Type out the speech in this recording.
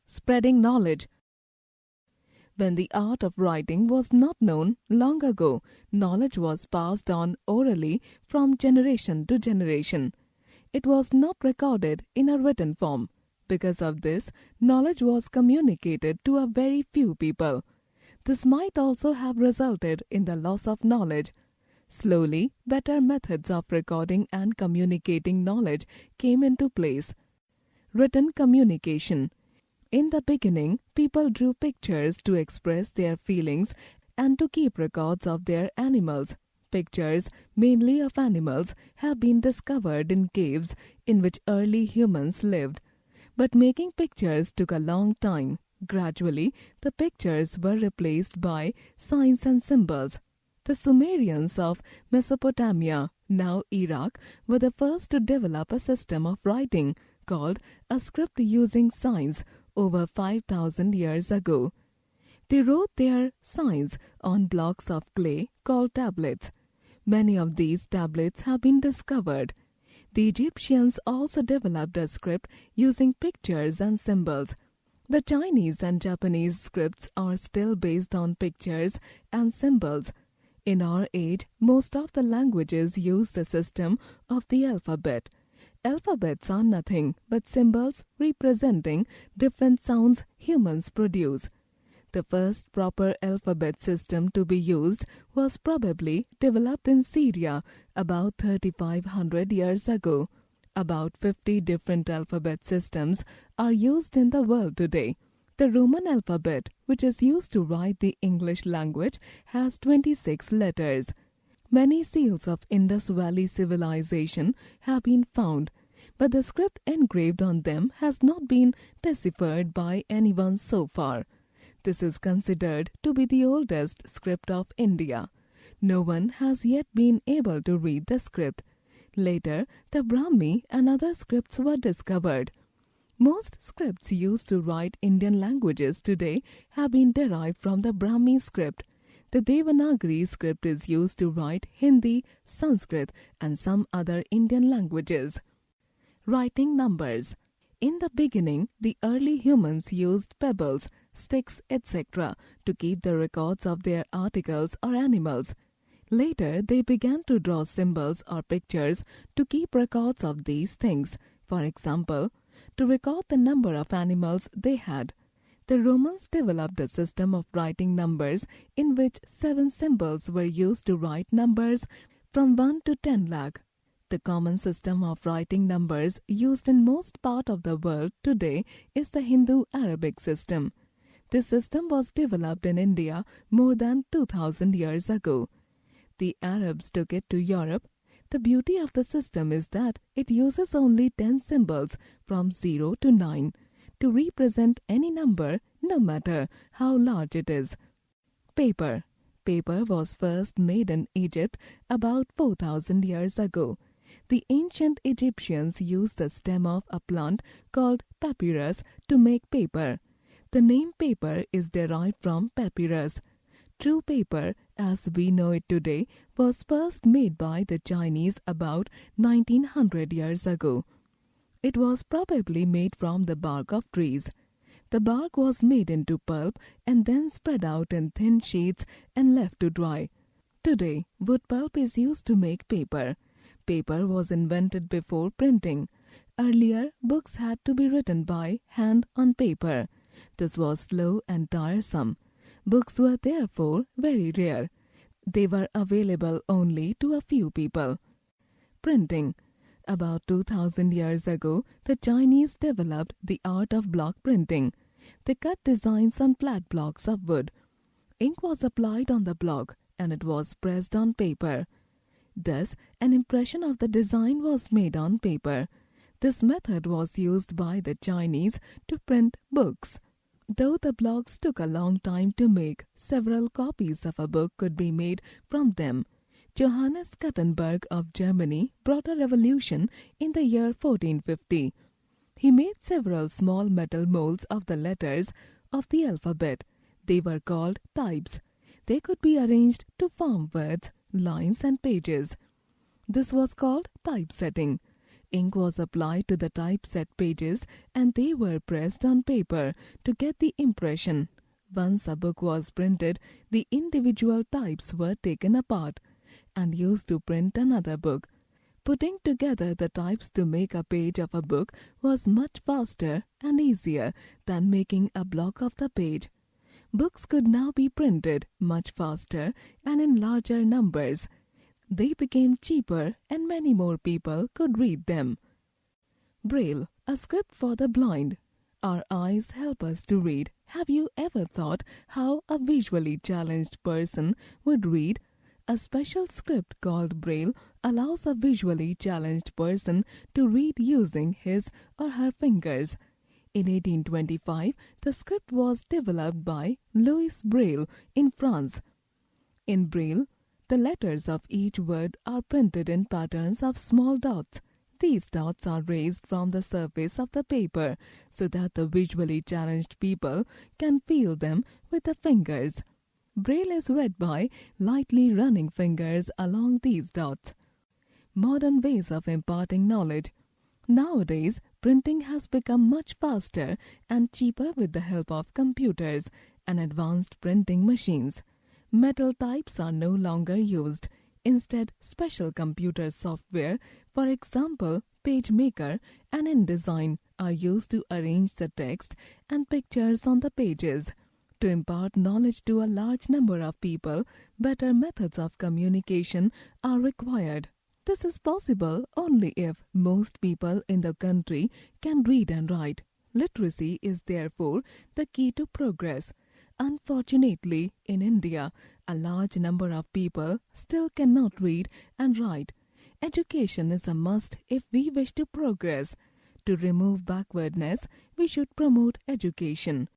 spreading knowledge. When the art of writing was not known long ago, knowledge was passed on orally from generation to generation. It was not recorded in a written form. Because of this, knowledge was communicated to a very few people. This might also have resulted in the loss of knowledge. Slowly, better methods of recording and communicating knowledge came into place. Written communication. In the beginning, people drew pictures to express their feelings and to keep records of their animals. Pictures, mainly of animals, have been discovered in caves in which early humans lived. But making pictures took a long time. Gradually, the pictures were replaced by signs and symbols. The Sumerians of Mesopotamia, now Iraq, were the first to develop a system of writing called a script using signs over 5,000 years ago. They wrote their signs on blocks of clay called tablets. Many of these tablets have been discovered. The Egyptians also developed a script using pictures and symbols. The Chinese and Japanese scripts are still based on pictures and symbols. In our age, most of the languages use the system of the alphabet. Alphabets are nothing but symbols representing different sounds humans produce. The first proper alphabet system to be used was probably developed in Syria about 3,500 years ago. About 50 different alphabet systems are used in the world today. The Roman alphabet, which is used to write the English language, has 26 letters. Many seals of Indus Valley civilization have been found, but the script engraved on them has not been deciphered by anyone so far. This is considered to be the oldest script of India. No one has yet been able to read the script. Later, the Brahmi and other scripts were discovered. Most scripts used to write Indian languages today have been derived from the Brahmi script. The Devanagari script is used to write Hindi, Sanskrit, and some other Indian languages. Writing numbers. In the beginning, the early humans used pebbles, sticks, etc. to keep the records of their articles or animals. Later, they began to draw symbols or pictures to keep records of these things. For example, to record the number of animals they had. The Romans developed a system of writing numbers in which 7 symbols were used to write numbers from 1 to 10 lakh. The common system of writing numbers used in most part of the world today is the Hindu-Arabic system. This system was developed in India more than 2,000 years ago. The Arabs took it to Europe. The beauty of the system is that it uses only 10 symbols from 0 to 9 to represent any number, no matter how large it is. Paper. Paper was first made in Egypt about 4,000 years ago. The ancient Egyptians used the stem of a plant called papyrus to make paper. The name paper is derived from papyrus. True paper, as we know it today, was first made by the Chinese about 1900 years ago. It was probably made from the bark of trees. The bark was made into pulp and then spread out in thin sheets and left to dry. Today, wood pulp is used to make paper. Paper was invented before printing. Earlier, books had to be written by hand on paper. This was slow and tiresome. Books were therefore very rare. They were available only to a few people. Printing. About 2,000 years ago, the Chinese developed the art of block printing. They cut designs on flat blocks of wood. Ink was applied on the block and it was pressed on paper. Thus, an impression of the design was made on paper. This method was used by the Chinese to print books. Though the blocks took a long time to make, several copies of a book could be made from them. Johannes Gutenberg of Germany brought a revolution in the year 1450. He made several small metal molds of the letters of the alphabet. They were called types. They could be arranged to form words, lines, and pages. This was called typesetting. Ink was applied to the typeset pages and they were pressed on paper to get the impression. Once a book was printed, the individual types were taken apart and used to print another book. Putting together the types to make a page of a book was much faster and easier than making a block of the page. Books could now be printed much faster and in larger numbers. They became cheaper and many more people could read them. Braille, a script for the blind. Our eyes help us to read. Have you ever thought how a visually challenged person would read? A special script called Braille allows a visually challenged person to read using his or her fingers. In 1825, the script was developed by Louis Braille in France. In Braille, the letters of each word are printed in patterns of small dots. These dots are raised from the surface of the paper so that the visually challenged people can feel them with the fingers. Braille is read by lightly running fingers along these dots. Modern ways of imparting knowledge. Nowadays, printing has become much faster and cheaper with the help of computers and advanced printing machines. Metal types are no longer used. Instead, special computer software, for example, PageMaker and InDesign, are used to arrange the text and pictures on the pages. To impart knowledge to a large number of people, better methods of communication are required. This is possible only if most people in the country can read and write. Literacy is therefore the key to progress. Unfortunately, in India, a large number of people still cannot read and write. Education is a must if we wish to progress. To remove backwardness, we should promote education.